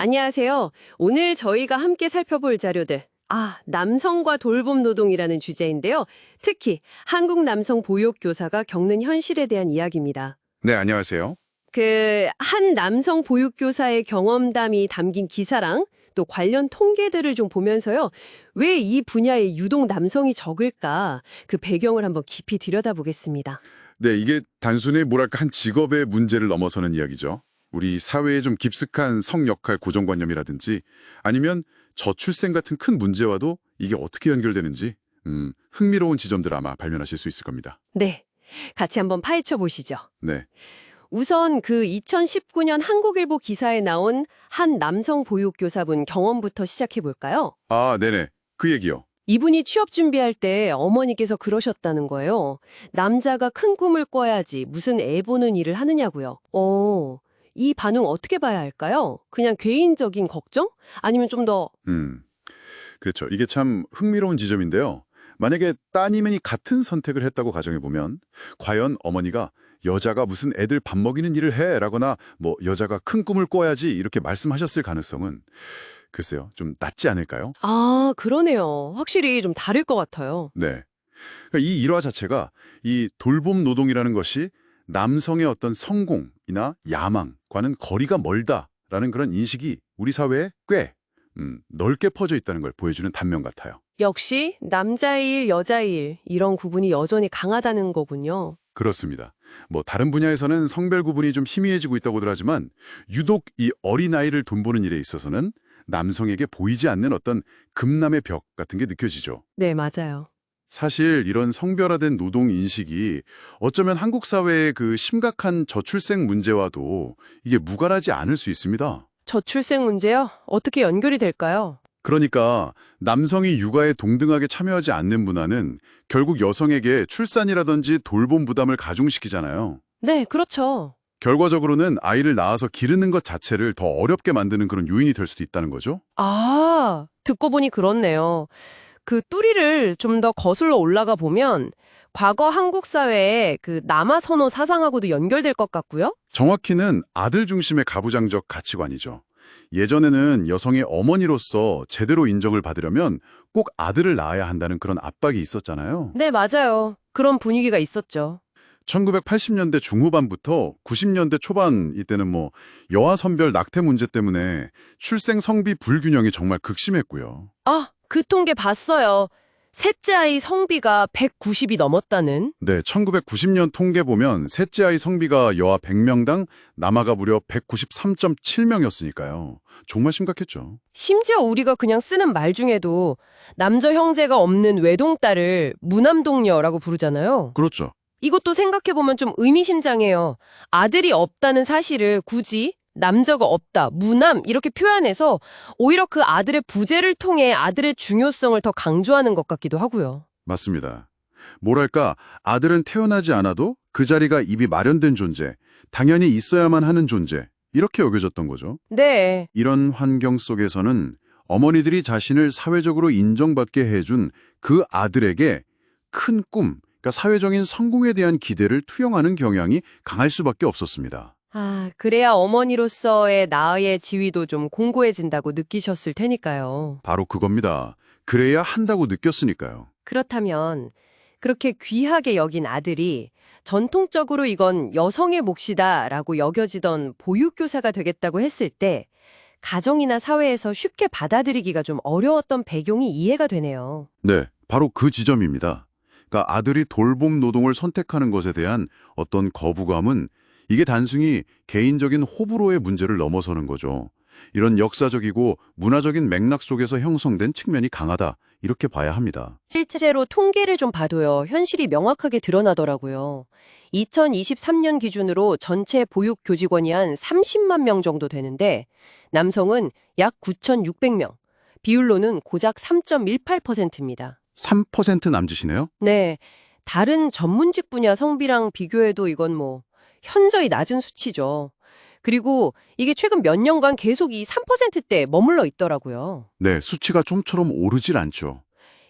안녕하세요. 오늘 저희가 함께 살펴볼 자료들. 남성과 돌봄 노동이라는 주제인데요. 특히 한국 남성 보육교사가 겪는 현실에 대한 이야기입니다. 네, 안녕하세요. 한 남성 보육교사의 경험담이 담긴 기사랑 또 관련 통계들을 좀 보면서요. 왜 이 분야에 유독 남성이 적을까? 그 배경을 한번 깊이 들여다보겠습니다. 네, 이게 단순히 뭐랄까 한 직업의 문제를 넘어서는 이야기죠. 우리 사회에 좀 깊숙한 성 역할 고정관념이라든지 아니면 저출생 같은 큰 문제와도 이게 어떻게 연결되는지 흥미로운 지점들 아마 발견하실 수 있을 겁니다. 네, 같이 한번 파헤쳐 보시죠. 네, 우선 2019년 한국일보 기사에 나온 한 남성 보육교사분 경험부터 시작해 볼까요? 네네. 그 얘기요. 이분이 취업 준비할 때 어머니께서 그러셨다는 거예요. 남자가 큰 꿈을 꿔야지 무슨 애 보는 일을 하느냐고요. 이 반응 어떻게 봐야 할까요? 그냥 개인적인 걱정? 아니면 좀 더... 그렇죠. 이게 참 흥미로운 지점인데요. 만약에 따님이 같은 선택을 했다고 가정해보면 과연 어머니가 여자가 무슨 애들 밥 먹이는 일을 해? 라거나 뭐 여자가 큰 꿈을 꿔야지 이렇게 말씀하셨을 가능성은 글쎄요. 좀 낮지 않을까요? 그러네요. 확실히 좀 다를 것 같아요. 네. 그러니까 이 일화 자체가 이 돌봄 노동이라는 것이 남성의 어떤 성공이나 야망과는 거리가 멀다라는 그런 인식이 우리 사회에 꽤 넓게 퍼져 있다는 걸 보여주는 단면 같아요. 역시 남자일, 여자일 이런 구분이 여전히 강하다는 거군요. 그렇습니다. 뭐 다른 분야에서는 성별 구분이 좀 희미해지고 있다고들 하지만 유독 이 어린아이를 돈 버는 일에 있어서는 남성에게 보이지 않는 어떤 금남의 벽 같은 게 느껴지죠. 네, 맞아요. 사실 이런 성별화된 노동 인식이 어쩌면 한국 사회의 그 심각한 저출생 문제와도 이게 무관하지 않을 수 있습니다. 저출생 문제요? 어떻게 연결이 될까요? 그러니까 남성이 육아에 동등하게 참여하지 않는 문화는 결국 여성에게 출산이라든지 돌봄 부담을 가중시키잖아요. 네, 그렇죠. 결과적으로는 아이를 낳아서 기르는 것 자체를 더 어렵게 만드는 그런 요인이 될 수도 있다는 거죠. 듣고 보니 그렇네요. 그 뚜리를 좀 더 거슬러 올라가 보면 과거 한국 사회의 남아 선호 사상하고도 연결될 것 같고요. 정확히는 아들 중심의 가부장적 가치관이죠. 예전에는 여성의 어머니로서 제대로 인정을 받으려면 꼭 아들을 낳아야 한다는 그런 압박이 있었잖아요. 네, 맞아요. 그런 분위기가 있었죠. 1980년대 중후반부터 90년대 초반 이때는 뭐 여아 선별 낙태 문제 때문에 출생 성비 불균형이 정말 극심했고요. 그 통계 봤어요. 셋째 아이 성비가 190이 넘었다는. 네, 1990년 통계 보면 셋째 아이 성비가 여아 100명당 남아가 무려 193.7명이었으니까요. 정말 심각했죠. 심지어 우리가 그냥 쓰는 말 중에도 남자 형제가 없는 외동딸을 무남동녀라고 부르잖아요. 그렇죠. 이것도 생각해보면 좀 의미심장해요. 아들이 없다는 사실을 굳이 남자가 없다, 무남 이렇게 표현해서 오히려 그 아들의 부재를 통해 아들의 중요성을 더 강조하는 것 같기도 하고요. 맞습니다. 뭐랄까, 아들은 태어나지 않아도 그 자리가 이미 마련된 존재, 당연히 있어야만 하는 존재, 이렇게 여겨졌던 거죠. 네, 이런 환경 속에서는 어머니들이 자신을 사회적으로 인정받게 해준 그 아들에게 큰 꿈, 그러니까 사회적인 성공에 대한 기대를 투영하는 경향이 강할 수밖에 없었습니다. 그래야 어머니로서의 나의 지위도 좀 공고해진다고 느끼셨을 테니까요. 바로 그겁니다. 그래야 한다고 느꼈으니까요. 그렇다면 그렇게 귀하게 여긴 아들이 전통적으로 이건 여성의 몫이다라고 여겨지던 보육교사가 되겠다고 했을 때 가정이나 사회에서 쉽게 받아들이기가 좀 어려웠던 배경이 이해가 되네요. 네, 바로 그 지점입니다. 그러니까 아들이 돌봄 노동을 선택하는 것에 대한 어떤 거부감은 이게 단순히 개인적인 호불호의 문제를 넘어서는 거죠. 이런 역사적이고 문화적인 맥락 속에서 형성된 측면이 강하다, 이렇게 봐야 합니다. 실제로 통계를 좀 봐도요, 현실이 명확하게 드러나더라고요. 2023년 기준으로 전체 보육 교직원이 한 30만 명 정도 되는데 남성은 약 9,600명, 비율로는 고작 3.18%입니다. 3% 남짓이네요? 네, 다른 전문직 분야 성비랑 비교해도 이건 현저히 낮은 수치죠. 그리고 이게 최근 몇 년간 계속 이 3%대에 머물러 있더라고요. 네, 수치가 좀처럼 오르질 않죠.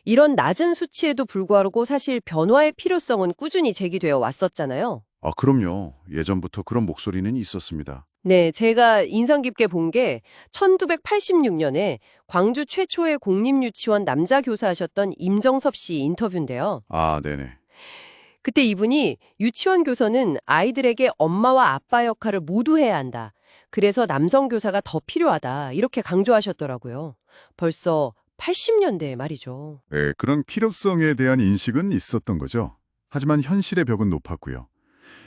이런 낮은 수치에도 불구하고 사실 변화의 필요성은 꾸준히 제기되어 왔었잖아요. 그럼요. 예전부터 그런 목소리는 있었습니다. 네, 제가 인상 깊게 본 게 1986년에 광주 최초의 공립유치원 남자 교사하셨던 임정섭 씨 인터뷰인데요. 아, 네네. 그때 이분이 유치원 교사는 아이들에게 엄마와 아빠 역할을 모두 해야 한다. 그래서 남성 교사가 더 필요하다. 이렇게 강조하셨더라고요. 벌써 80년대 말이죠. 네, 그런 필요성에 대한 인식은 있었던 거죠. 하지만 현실의 벽은 높았고요.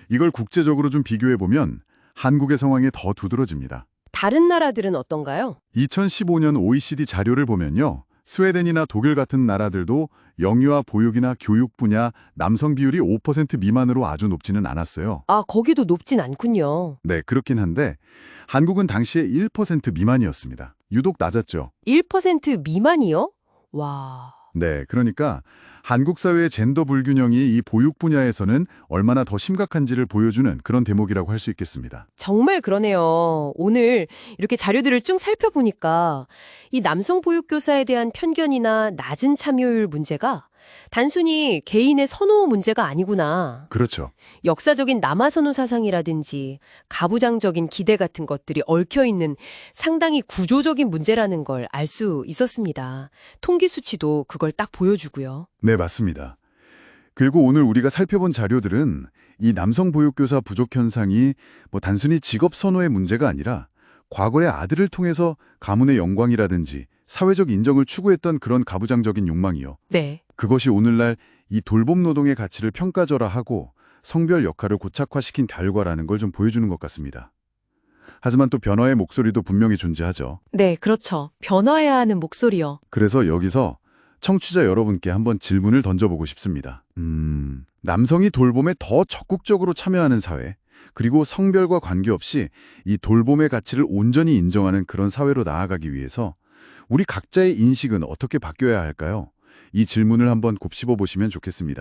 이걸 국제적으로 좀 비교해보면 한국의 상황이 더 두드러집니다. 다른 나라들은 어떤가요? 2015년 OECD 자료를 보면요. 스웨덴이나 독일 같은 나라들도 영유아 보육이나 교육 분야 남성 비율이 5% 미만으로 아주 높지는 않았어요. 아, 거기도 높진 않군요. 네, 그렇긴 한데 한국은 당시에 1% 미만이었습니다. 유독 낮았죠. 1% 미만이요? 와. 네, 그러니까 한국 사회의 젠더 불균형이 이 보육 분야에서는 얼마나 더 심각한지를 보여주는 그런 대목이라고 할 수 있겠습니다. 정말 그러네요. 오늘 이렇게 자료들을 쭉 살펴보니까 이 남성 보육교사에 대한 편견이나 낮은 참여율 문제가 단순히 개인의 선호 문제가 아니구나. 그렇죠. 역사적인 남아선호 사상이라든지 가부장적인 기대 같은 것들이 얽혀있는 상당히 구조적인 문제라는 걸 알 수 있었습니다. 통계 수치도 그걸 딱 보여주고요. 네, 맞습니다. 그리고 오늘 우리가 살펴본 자료들은 이 남성 보육교사 부족 현상이 단순히 직업 선호의 문제가 아니라 과거의 아들을 통해서 가문의 영광이라든지 사회적 인정을 추구했던 그런 가부장적인 욕망이요. 네. 그것이 오늘날 이 돌봄 노동의 가치를 평가절하하고 성별 역할을 고착화시킨 결과라는 걸 좀 보여주는 것 같습니다. 하지만 또 변화의 목소리도 분명히 존재하죠. 네, 그렇죠. 변화해야 하는 목소리요. 그래서 여기서 청취자 여러분께 한번 질문을 던져보고 싶습니다. 남성이 돌봄에 더 적극적으로 참여하는 사회, 그리고 성별과 관계없이 이 돌봄의 가치를 온전히 인정하는 그런 사회로 나아가기 위해서 우리 각자의 인식은 어떻게 바뀌어야 할까요? 이 질문을 한번 곱씹어 보시면 좋겠습니다.